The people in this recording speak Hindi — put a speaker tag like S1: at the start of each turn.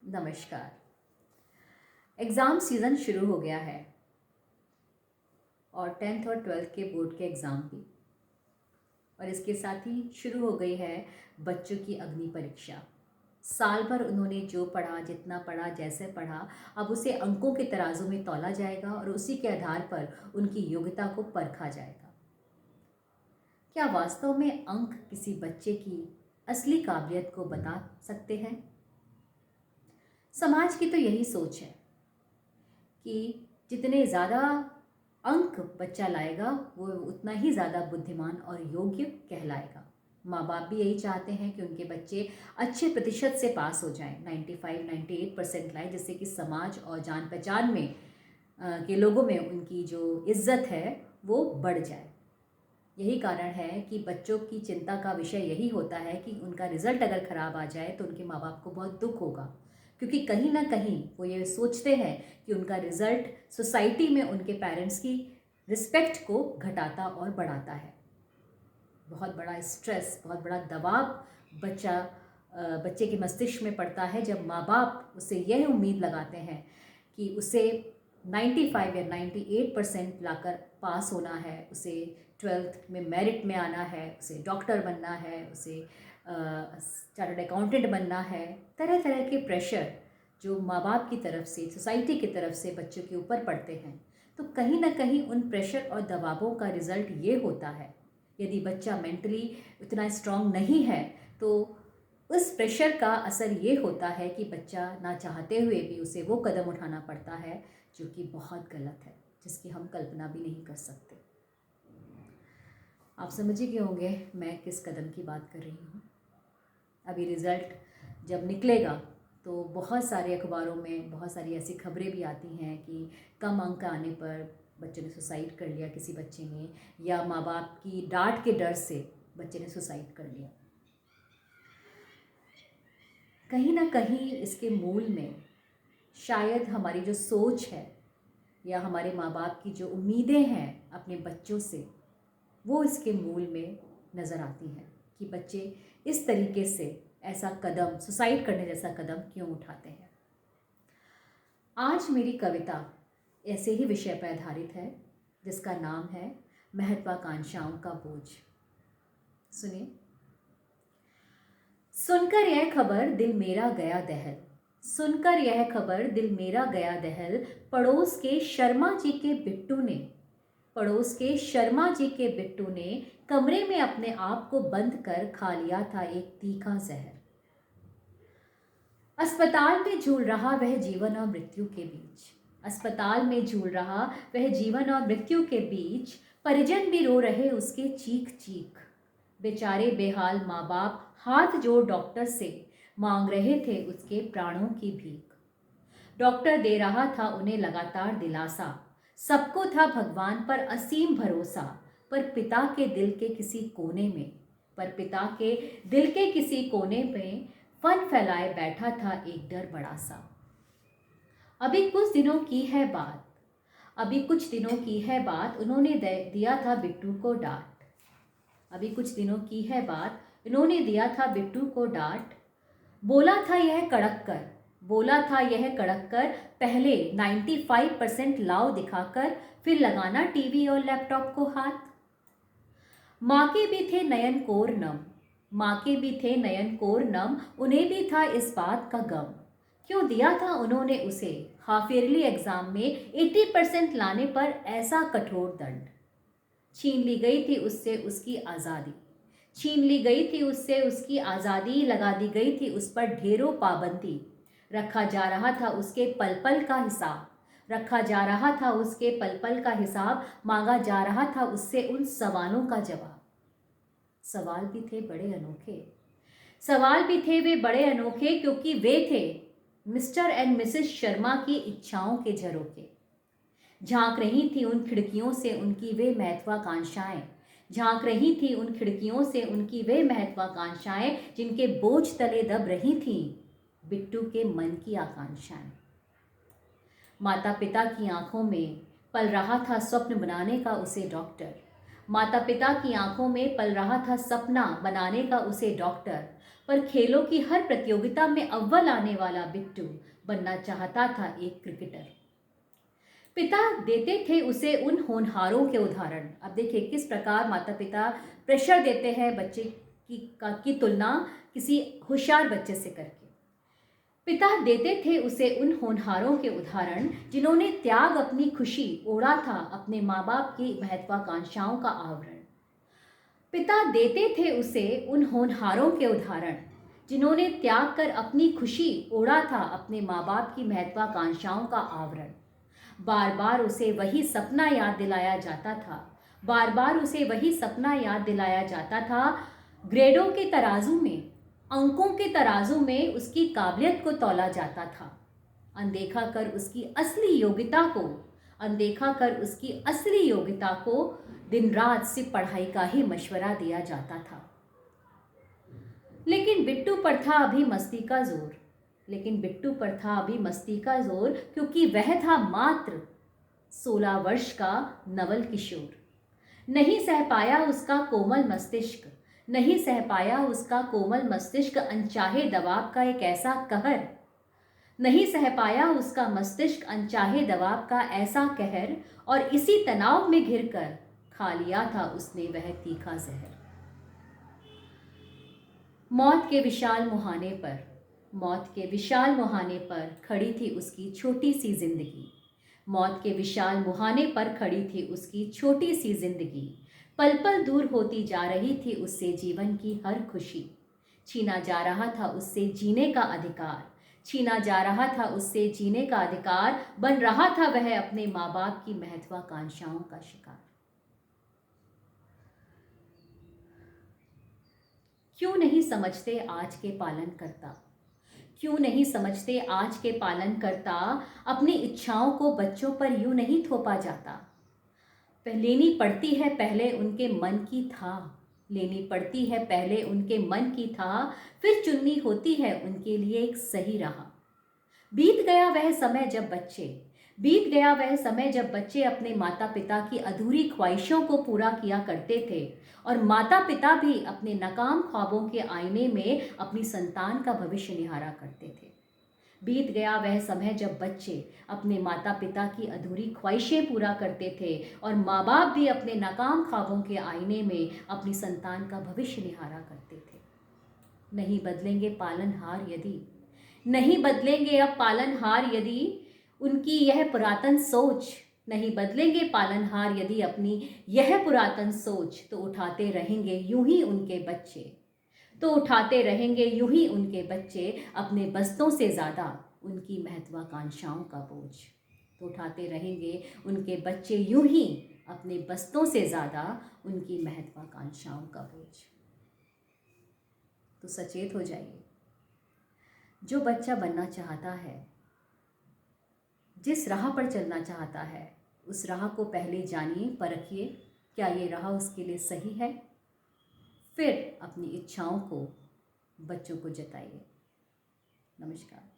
S1: नमस्कार। एग्ज़ाम सीज़न शुरू हो गया है और 10th और 12th के बोर्ड के एग्ज़ाम भी, और इसके साथ ही शुरू हो गई है बच्चों की अग्नि परीक्षा। साल भर उन्होंने जो पढ़ा, जितना पढ़ा, जैसे पढ़ा, अब उसे अंकों के तराजू में तौला जाएगा और उसी के आधार पर उनकी योग्यता को परखा जाएगा। क्या वास्तव में अंक किसी बच्चे की असली काबिलियत को बता सकते हैं? समाज की तो यही सोच है कि जितने ज़्यादा अंक बच्चा लाएगा वो उतना ही ज़्यादा बुद्धिमान और योग्य कहलाएगा। माँ बाप भी यही चाहते हैं कि उनके बच्चे अच्छे प्रतिशत से पास हो जाएं, 95-98% लाए, जिससे कि समाज और जान पहचान में के लोगों में उनकी जो इज्जत है वो बढ़ जाए। यही कारण है कि बच्चों की चिंता का विषय यही होता है कि उनका रिज़ल्ट अगर ख़राब आ जाए तो उनके माँ बाप को बहुत दुख होगा, क्योंकि कहीं ना कहीं वो ये सोचते हैं कि उनका रिज़ल्ट सोसाइटी में उनके पेरेंट्स की रिस्पेक्ट को घटाता और बढ़ाता है। बहुत बड़ा स्ट्रेस, बहुत बड़ा दबाव बच्चे के मस्तिष्क में पड़ता है जब माँ बाप उससे यह उम्मीद लगाते हैं कि उसे 95 या 98% लाकर पास होना है, उसे 12th में मेरिट में आना है, उसे डॉक्टर बनना है, उसे चार्टर्ड अकाउंटेंट बनना है। तरह तरह के प्रेशर जो माँ बाप की तरफ से, सोसाइटी की तरफ से बच्चों के ऊपर पड़ते हैं, तो कहीं ना कहीं उन प्रेशर और दबावों का रिज़ल्ट ये होता है, यदि बच्चा मेंटली उतना स्ट्रांग नहीं है तो उस प्रेशर का असर ये होता है कि बच्चा ना चाहते हुए भी उसे वो कदम उठाना पड़ता है जो कि बहुत गलत है, जिसकी हम कल्पना भी नहीं कर सकते। आप समझ ही गए होंगे मैं किस कदम की बात कर रही हूँ। अभी रिज़ल्ट जब निकलेगा तो बहुत सारे अखबारों में बहुत सारी ऐसी खबरें भी आती हैं कि कम अंक आने पर बच्चे ने सुसाइड कर लिया, किसी बच्चे ने, या माँ बाप की डांट के डर से बच्चे ने सुसाइड कर लिया। कहीं ना कहीं इसके मूल में शायद हमारी जो सोच है या हमारे माँ बाप की जो उम्मीदें हैं अपने बच्चों से, वो इसके मूल में नज़र आती हैं कि बच्चे इस तरीके से ऐसा कदम, सुसाइड करने जैसा कदम क्यों उठाते हैं। आज मेरी कविता ऐसे ही विषय पर आधारित है जिसका नाम है महत्वाकांक्षाओं का बोझ। सुनिए। सुनकर यह खबर दिल मेरा गया दहल, सुनकर यह खबर दिल मेरा गया दहल, पड़ोस के शर्मा जी के बिट्टू ने, पड़ोस के शर्मा जी के बिट्टू ने कमरे में अपने आप को बंद कर खा लिया था एक तीखा जहर। अस्पताल में झूल रहा वह जीवन और मृत्यु के बीच, अस्पताल में झूल रहा वह जीवन और मृत्यु के बीच, परिजन भी रो रहे उसके चीख चीख। बेचारे बेहाल माँ बाप हाथ जोड़ डॉक्टर से मांग रहे थे उसके प्राणों की भीख। डॉक्टर दे रहा था उन्हें लगातार दिलासा, सबको था भगवान पर असीम भरोसा, पर पिता के दिल के किसी कोने में, पर पिता के दिल के किसी कोने में फन फैलाए बैठा था एक डर बड़ा सा। अभी कुछ दिनों की है बात, अभी कुछ दिनों की है बात, उन्होंने दिया था बिट्टू को डांट। अभी कुछ दिनों की है बात, उन्होंने दिया था बिट्टू को डांट। बोला था यह कड़क कर, बोला था यह कड़क कर, पहले 95% लाओ दिखाकर, फिर लगाना टीवी और लैपटॉप को हाथ। माँ के भी थे नयन कोर नम, माँ के भी थे नयन कोर नम, उन्हें भी था इस बात का गम। क्यों दिया था उन्होंने उसे हाफ ईयरली एग्जाम में 80% लाने पर ऐसा कठोर दंड। छीन ली गई थी उससे उसकी आज़ादी, छीन ली गई थी उससे उसकी आज़ादी, लगा दी गई थी उस पर ढेरों पाबंदी। रखा जा रहा था उसके पल पल का हिसाब, रखा जा रहा था उसके पल पल का हिसाब, मांगा जा रहा था उससे उन सवालों का जवाब। सवाल भी थे बड़े अनोखे, सवाल भी थे वे बड़े अनोखे, क्योंकि वे थे मिस्टर एंड मिसेस शर्मा की इच्छाओं के झरोखे। झांक रही थी उन खिड़कियों से उनकी वे महत्वाकांक्षाएं, झांक रही थी उन खिड़कियों से उनकी वे महत्वाकांक्षाएं, जिनके बोझ तले दब रही थी बिट्टू के मन की आकांक्षाएं। माता पिता की आंखों में पल रहा था स्वप्न बनाने का उसे डॉक्टर, माता पिता की आंखों में पल रहा था सपना बनाने का उसे डॉक्टर। पर खेलों की हर प्रतियोगिता में अव्वल आने वाला बिट्टू बनना चाहता था एक क्रिकेटर। पिता देते थे उसे उन होनहारों के उदाहरण। अब देखिए किस प्रकार माता पिता प्रेशर देते हैं बच्चे की तुलना किसी होशियार बच्चे से करके। पिता देते थे उसे उन होनहारों के उदाहरण जिन्होंने त्याग अपनी खुशी ओढ़ा था अपने माँ बाप की महत्वाकांक्षाओं का आवरण। पिता देते थे उसे उन होनहारों के उदाहरण जिन्होंने त्याग कर अपनी खुशी ओढ़ा था अपने माँ बाप की महत्वाकांक्षाओं का आवरण। बार बार उसे वही सपना याद दिलाया जाता था, बार बार उसे वही सपना याद दिलाया जाता था। ग्रेडों के तराजू में, अंकों के तराजू में उसकी काबिलियत को तौला जाता था। अनदेखा कर उसकी असली योग्यता को, अनदेखा कर उसकी असली योग्यता को दिन रात सिर्फ पढ़ाई का ही मशवरा दिया जाता था। लेकिन बिट्टू पर था अभी मस्ती का जोर, लेकिन बिट्टू पर था अभी मस्ती का जोर, क्योंकि वह था मात्र 16 वर्ष का नवल किशोर। नहीं सह पाया उसका कोमल मस्तिष्क, नहीं सह पाया उसका कोमल मस्तिष्क अनचाहे दबाव का एक ऐसा कहर, नहीं सह पाया उसका मस्तिष्क अनचाहे दबाव का ऐसा कहर, और इसी तनाव में घिरकर खा लिया था उसने वह तीखा जहर। मौत के विशाल मुहाने पर, मौत के विशाल मुहाने पर खड़ी थी उसकी छोटी सी जिंदगी, मौत के विशाल मुहाने पर खड़ी थी उसकी छोटी सी जिंदगी। पल पल दूर होती जा रही थी उससे जीवन की हर खुशी, छीना जा रहा था उससे जीने का अधिकार, छीना जा रहा था उससे जीने का अधिकार। बन रहा था वह अपने माँ बाप की महत्वाकांक्षाओं का शिकार। क्यों नहीं समझते आज के पालन करता, क्यों नहीं समझते आज के पालन करता, अपनी इच्छाओं को बच्चों पर यूं नहीं थोपा जाता। लेनी पड़ती है पहले उनके मन की था, लेनी पड़ती है पहले उनके मन की था, फिर चुननी होती है उनके लिए एक सही राह। बीत गया वह समय जब बच्चे, बीत गया वह समय जब बच्चे अपने माता पिता की अधूरी ख्वाहिशों को पूरा किया करते थे, और माता पिता भी अपने नाकाम ख्वाबों के आईने में अपनी संतान का भविष्य निहारा करते थे। बीत गया वह समय जब बच्चे अपने माता पिता की अधूरी ख्वाहिशें पूरा करते थे, और माँ बाप भी अपने नाकाम ख्वाबों के आईने में अपनी संतान का भविष्य निहारा करते थे। नहीं बदलेंगे पालनहार यदि, नहीं बदलेंगे अब पालनहार यदि उनकी यह पुरातन सोच, नहीं बदलेंगे पालनहार यदि अपनी यह पुरातन सोच, तो उठाते रहेंगे यूं ही उनके बच्चे, तो उठाते रहेंगे यूं ही उनके बच्चे अपने बस्तों से ज़्यादा उनकी महत्वाकांक्षाओं का बोझ, तो उठाते रहेंगे उनके बच्चे यूं ही अपने बस्तों से ज़्यादा उनकी महत्वाकांक्षाओं का बोझ। तो सचेत हो जाइए, जो बच्चा बनना चाहता है, जिस राह पर चलना चाहता है, उस राह को पहले जानिए, परखिए, क्या ये राह उसके लिए सही है, फिर अपनी इच्छाओं को बच्चों को जताइए। नमस्कार।